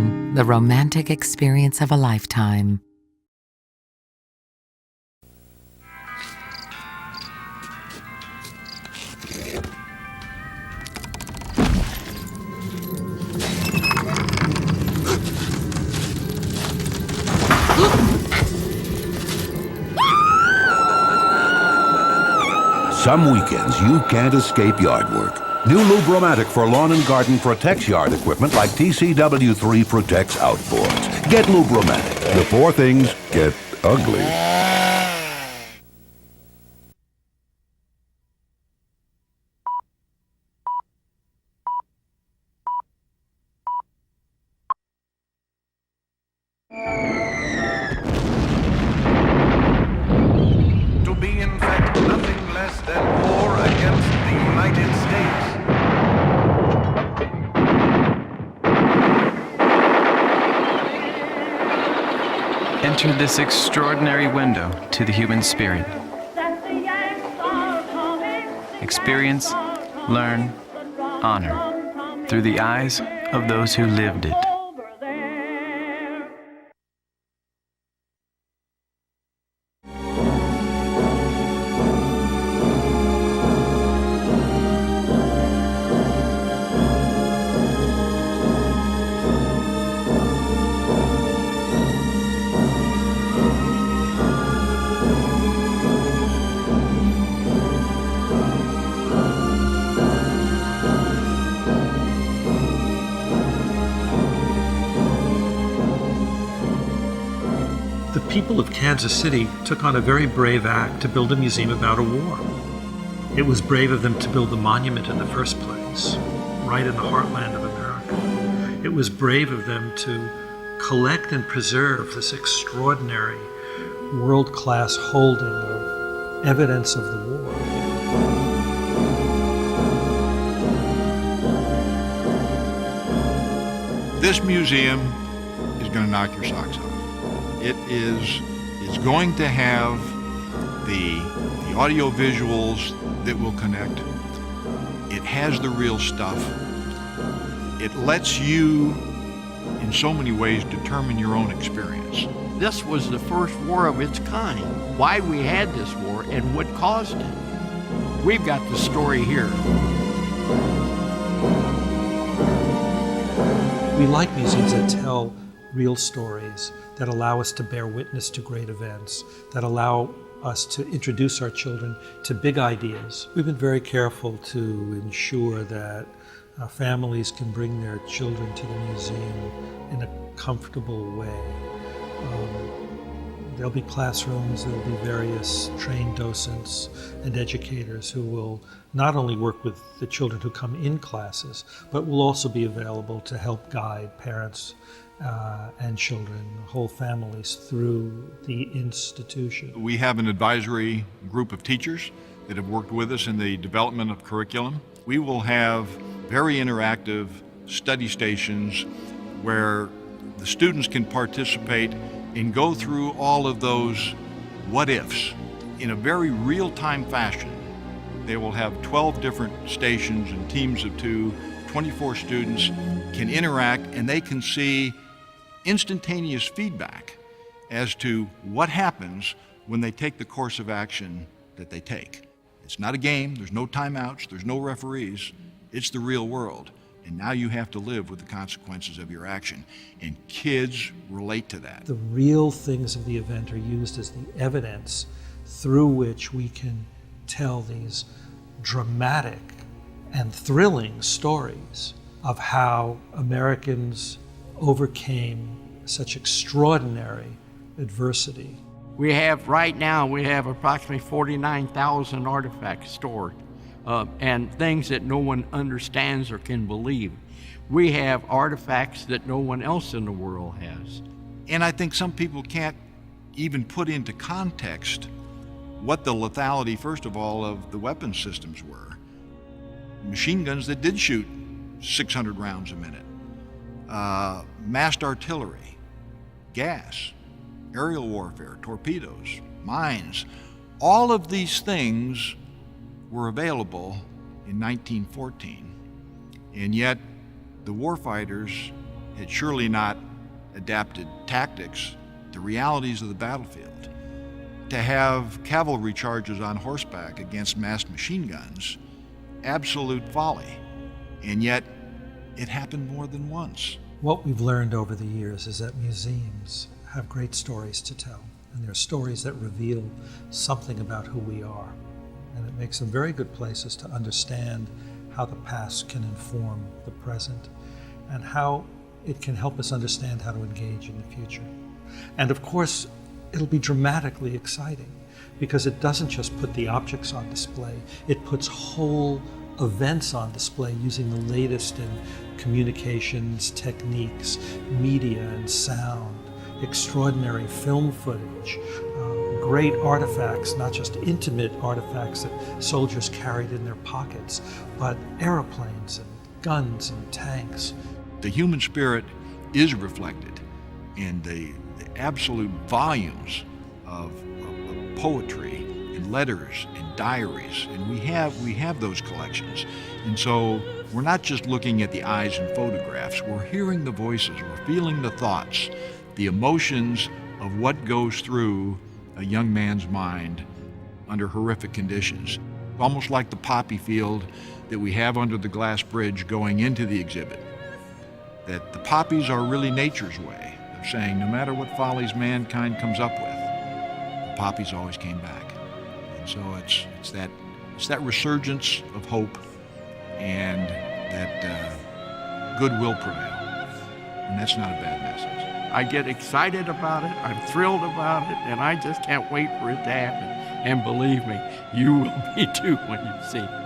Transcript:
Garden, the romantic experience of a lifetime. Some weekends you can't escape yard work. New Lubromatic for lawn and garden protects yard equipment like TCW3 protects outboards. Get Lubromatic before things get ugly. To be in fact nothing less than war against the United States. Enter this extraordinary window to the human spirit. Experience, learn, honor through the eyes of those who lived it. The people of Kansas City took on a very brave act to build a museum about a war. It was brave of them to build the monument in the first place, right in the heartland of America. It was brave of them to collect and preserve this extraordinary world-class holding of evidence of the war. This museum is going to knock your socks off. It's going to have the audio visuals that will connect. It has the real stuff. It lets you, in so many ways, determine your own experience. This was the first war of its kind. Why we had this war and what caused it. We've got the story here. We like museums that tell real stories, that allow us to bear witness to great events, that allow us to introduce our children to big ideas. We've been very careful to ensure that families can bring their children to the museum in a comfortable way. There'll be classrooms, there'll be various trained docents and educators who will not only work with the children who come in classes, but will also be available to help guide parents and children, whole families through the institution. We have an advisory group of teachers that have worked with us in the development of curriculum. We will have very interactive study stations where the students can participate and go through all of those what ifs in a very real-time fashion. They will have 12 different stations and teams of 2, 24 students can interact, and they can see instantaneous feedback as to what happens when they take the course of action that they take. It's not a game, there's no timeouts, there's no referees, it's the real world. And now you have to live with the consequences of your action. And kids relate to that. The real things of the event are used as the evidence through which we can tell these dramatic and thrilling stories of how Americans overcame such extraordinary adversity. Right now we have approximately 49,000 artifacts stored and things that no one understands or can believe. We have artifacts that no one else in the world has. And I think some people can't even put into context what the lethality, first of all, of the weapon systems were. Machine guns that did shoot 600 rounds a minute. Massed artillery, gas, aerial warfare, torpedoes, mines. All of these things were available in 1914. And yet the warfighters had surely not adapted tactics to realities of the battlefield. To have cavalry charges on horseback against massed machine guns, absolute folly. And yet, it happened more than once. What we've learned over the years is that museums have great stories to tell, and they're stories that reveal something about who we are. And it makes them very good places to understand how the past can inform the present and how it can help us understand how to engage in the future. And of course, it'll be dramatically exciting because it doesn't just put the objects on display, it puts whole events on display using the latest in communications techniques, media and sound, extraordinary film footage, great artifacts, not just intimate artifacts that soldiers carried in their pockets, but airplanes and guns and tanks. The human spirit is reflected in the absolute volumes of poetry and letters and diaries, and we have those collections. And so we're not just looking at the eyes in photographs, we're hearing the voices, we're feeling the thoughts, the emotions of what goes through a young man's mind under horrific conditions. Almost like the poppy field that we have under the glass bridge going into the exhibit. That the poppies are really nature's way of saying no matter what follies mankind comes up with, the poppies always came back. And so it's that resurgence of hope and that good will prevail. And that's not a bad message. I get excited about it, I'm thrilled about it, and I just can't wait for it to happen. And believe me, you will be too when you see it.